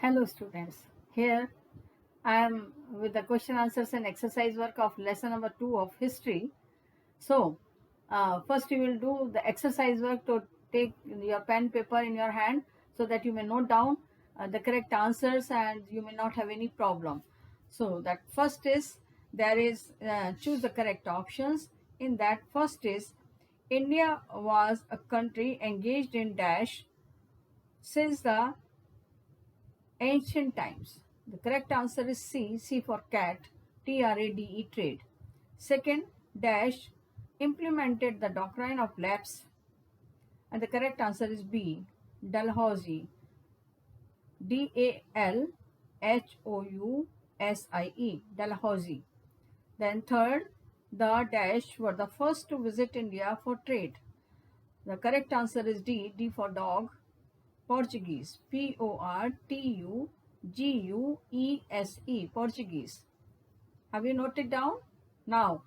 Hello students, here I am with the question answers and exercise work of lesson number 2 of history. So, first you will do the exercise work to take your pen paper in your hand so that you may note down the correct answers and you may not have any problem. So, that first is there is choose the correct options. In that first is India was a country engaged in dash since the ancient times. The correct answer is C. C for cat. TRADE trade. Second, dash implemented the doctrine of lapse. And the correct answer is B. Dalhousie. DALHOUSIE. Dalhousie. Then third, the dash were the first to visit India for trade. The correct answer is D. D for dog. Portuguese. Portuguese. Portuguese. Have you noted down? Now,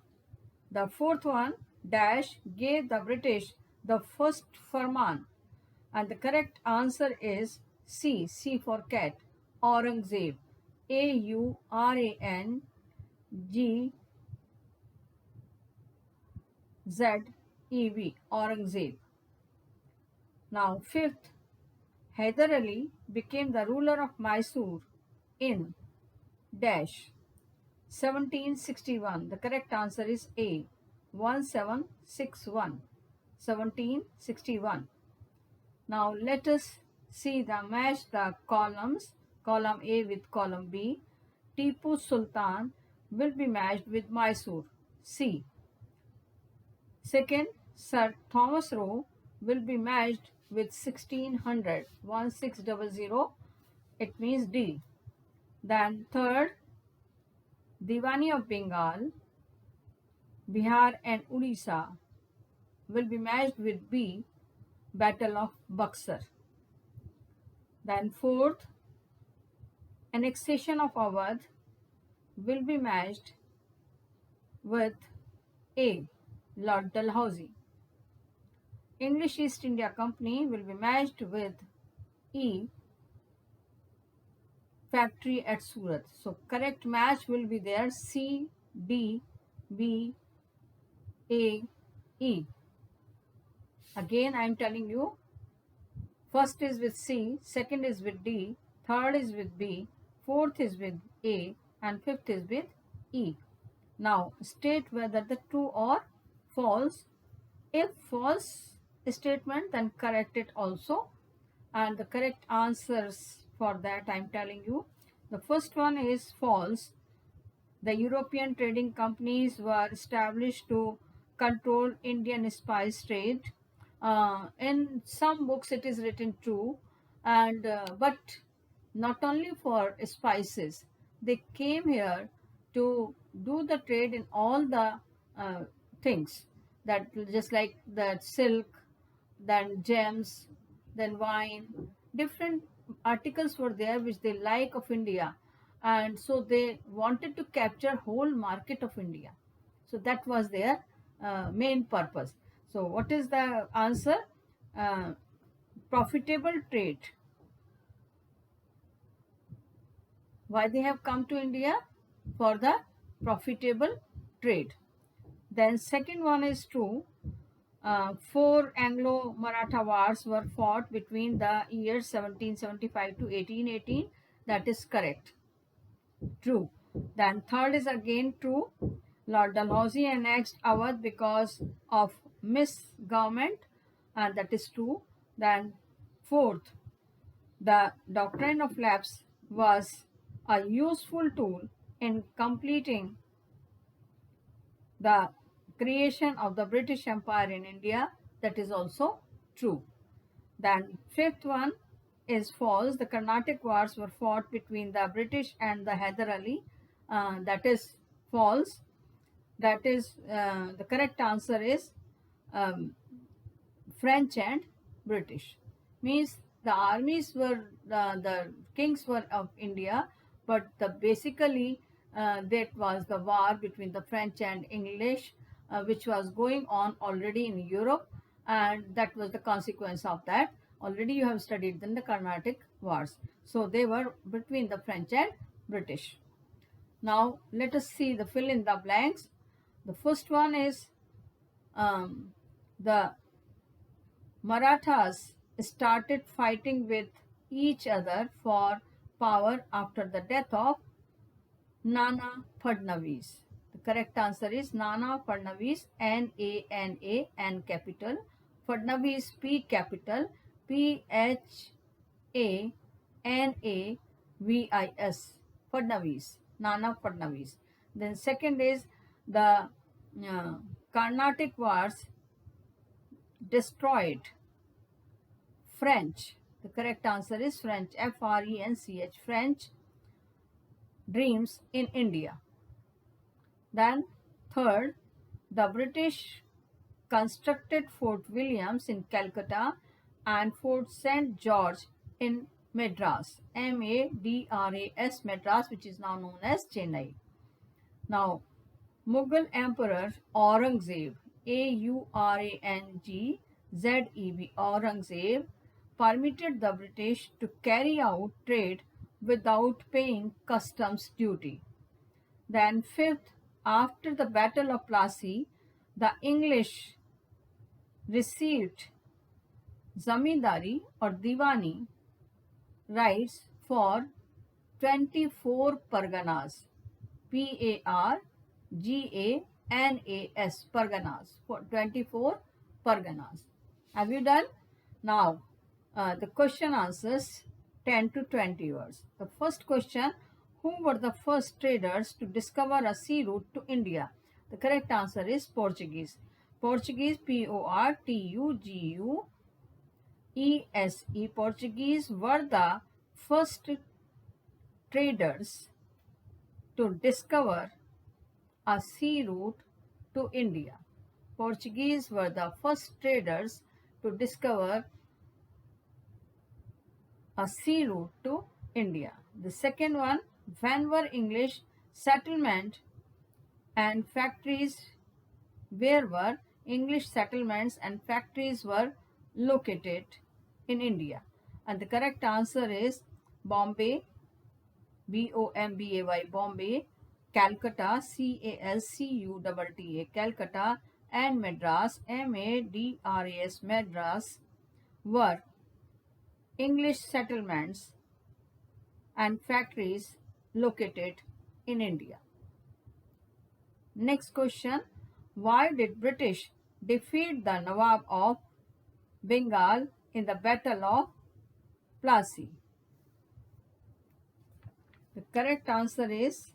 the fourth one, dash, gave the British the first Farman. And the correct answer is C. C for cat. Aurangzeb. AURANGZEB. Aurangzeb. Now, fifth, Hyder Ali became the ruler of Mysore in dash 1761. The correct answer is A. 1761. 1761. Now let us see the match the columns. Column A with column B. Tipu Sultan will be matched with Mysore. C. Second, Sir Thomas Roe will be matched with 1600. 1600. It means D. Then third, Diwani of Bengal, Bihar and Odisha will be matched with B. Battle of Buxar. Then fourth, annexation of Awadh will be matched with A. Lord Dalhousie. English East India Company will be matched with E. Factory at Surat. So correct match will be there C, D, B, A, E. Again I am telling you, first is with C, second is with D, third is with B, fourth is with A, and fifth is with E. Now state whether the true or false. If false statement, then correct it also. And the correct answers for that I am telling you. The first one is false. The European trading companies were established to control Indian spice trade. In some books it is written true, and but not only for spices. They came here to do the trade in all the things, that just like that silk, then gems, then wine, different articles were there which they like of India, and so they wanted to capture whole market of India. So that was their main purpose. So what is the answer? Uh, Profitable trade. Why they have come to India? For the profitable trade. Then second one is true. Four Anglo-Maratha wars were fought between the years 1775 to 1818. That is correct. True. Then third is again true. Lord Dalhousie annexed Awadh because of misgovernment, and that is true. Then fourth, the doctrine of lapse was a useful tool in completing the creation of the British Empire in India. That is also true. Then fifth one is false. The Carnatic wars were fought between the British and the Hyder Ali. That is false. That is the correct answer is um, French and British. Means the armies were the kings were of India, but basically that was the war between the French and English, which was going on already in Europe, and that was the consequence of that. Already you have studied then the Carnatic Wars. So they were between the French and British. Now let us see the fill in the blanks. The first one is the Marathas started fighting with each other for power after the death of Nana Fadnavis. The correct answer is Nana Fadnavis, Nana, capital, Fadnavis, P capital, Phanavis, Fadnavis, Nana Fadnavis. Then second is the Carnatic Wars destroyed French. The correct answer is French, French, French dreams in India. Then third, the British constructed Fort Williams in Calcutta and Fort St. George in Madras, Madras, Madras, which is now known as Chennai. Now, Mughal Emperor Aurangzeb, Aurangzeb, Aurangzeb, permitted the British to carry out trade without paying customs duty. Then fifth, after the Battle of Plassey, the English received zamindari or diwani rights for 24 parganas, Parganas, parganas, for 24 parganas. Have you done? Now, the question answers 10 to 20 words. The first question, who were the first traders to discover a sea route to India? The correct answer is Portuguese. Portuguese, Portuguese, Portuguese were the first traders to discover a sea route to India. Portuguese were the first traders to discover a sea route to India. The second one, when were English settlement and factories, where were English settlements and factories were located in India? And the correct answer is Bombay, Bombay, Bombay, Calcutta, Calcutta, Calcutta, and Madras, Madras, Madras were English settlements and factories located in India. Next question, why did British defeat the Nawab of Bengal in the Battle of Plassey? The correct answer is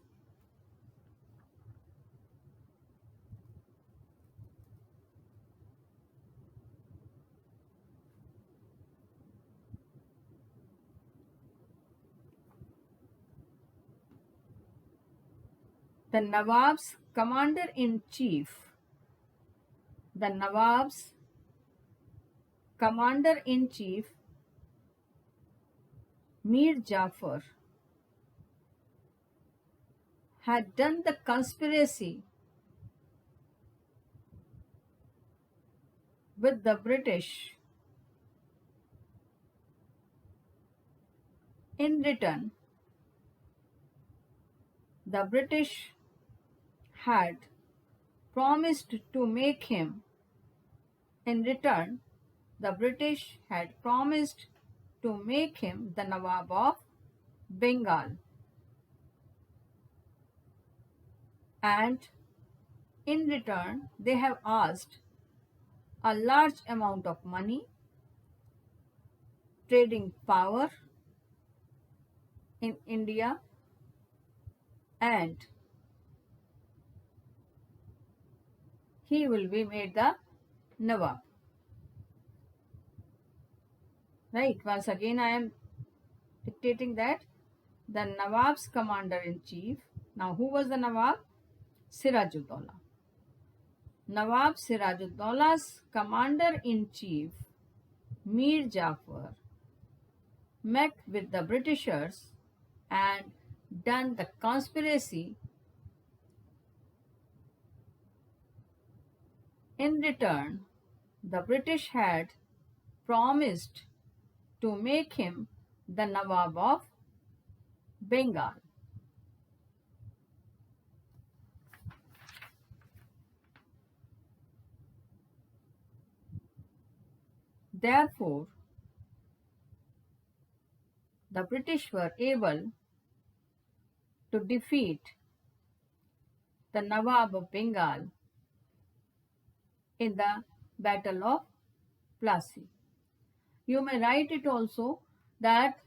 the Nawab's commander-in-chief. The Nawab's commander-in-chief Mir Jafar had done the conspiracy with the British. In return, the British had promised to make him, in return, the British had promised to make him the Nawab of Bengal. And in return, they have asked a large amount of money, trading power in India, and he will be made the Nawab. Right, once again I am dictating that the Nawab's commander-in-chief. Now who was the Nawab? Sirajuddaulah. Nawab Sirajuddaullah's commander-in-chief Mir Jafar met with the Britishers and done the conspiracy. In return, the British had promised to make him the Nawab of Bengal. Therefore, the British were able to defeat the Nawab of Bengal in the Battle of Plassey. You may write it also that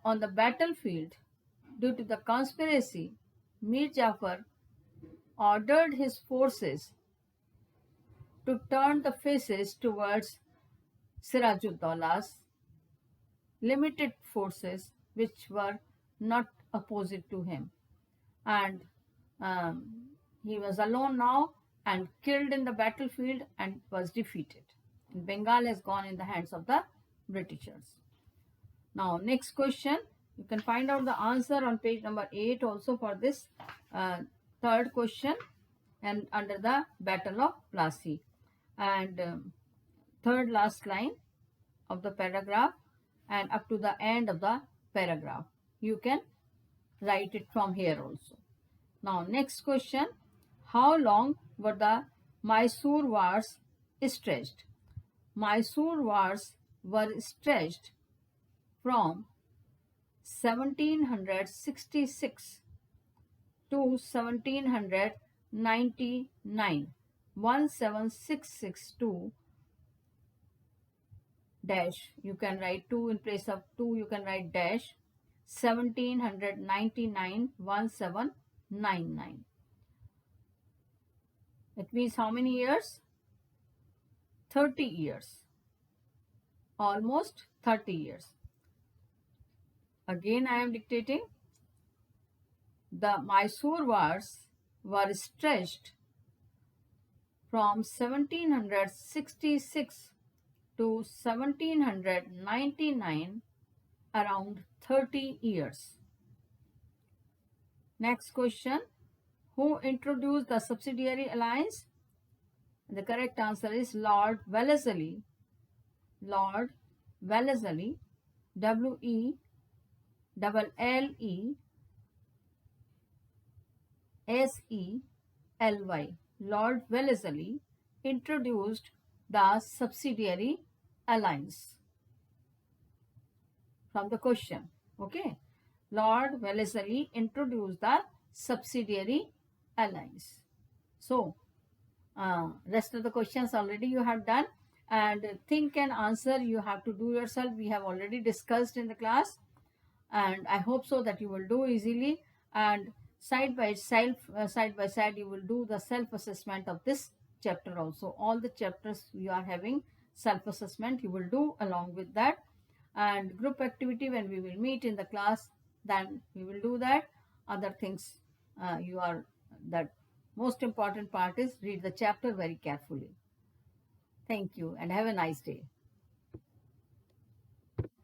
on the battlefield, due to the conspiracy, Mir Jafar ordered his forces to turn the faces towards Sirajuddaullah's limited forces, which were not opposite to him. And he was alone now and killed in the battlefield and was defeated. And Bengal has gone in the hands of the Britishers. Now, next question. You can find out the answer on page number 8 also for this third question and under the Battle of Plassey. And third last line of the paragraph and up to the end of the paragraph. You can write it from here also. Now, next question. How long were the Mysore wars stretched? Mysore wars were stretched from 1766 to 1799. 17662 dash. You can write 2 in place of 2. You can write dash. 1799 1799. It means how many years? 30 years. Almost 30 years. Again, I am dictating. The Mysore wars were stretched from 1766 to 1799, around 30 years. Next question. Who introduced the subsidiary alliance? The correct answer is Lord Wellesley. Lord Wellesley, W-E-L-L-E-S-E-L-Y. Lord Wellesley introduced the subsidiary alliance. From the question, okay? Lord Wellesley introduced the subsidiary alliance. So, rest of the questions already you have done, and think and answer you have to do yourself. We have already discussed in the class, and I hope so that you will do easily, and side by side you will do the self-assessment of this chapter also. All the chapters you are having self-assessment you will do along with that, and group activity when we will meet in the class, then we will do that. Other things that most important part is read the chapter very carefully. Thank you and have a nice day.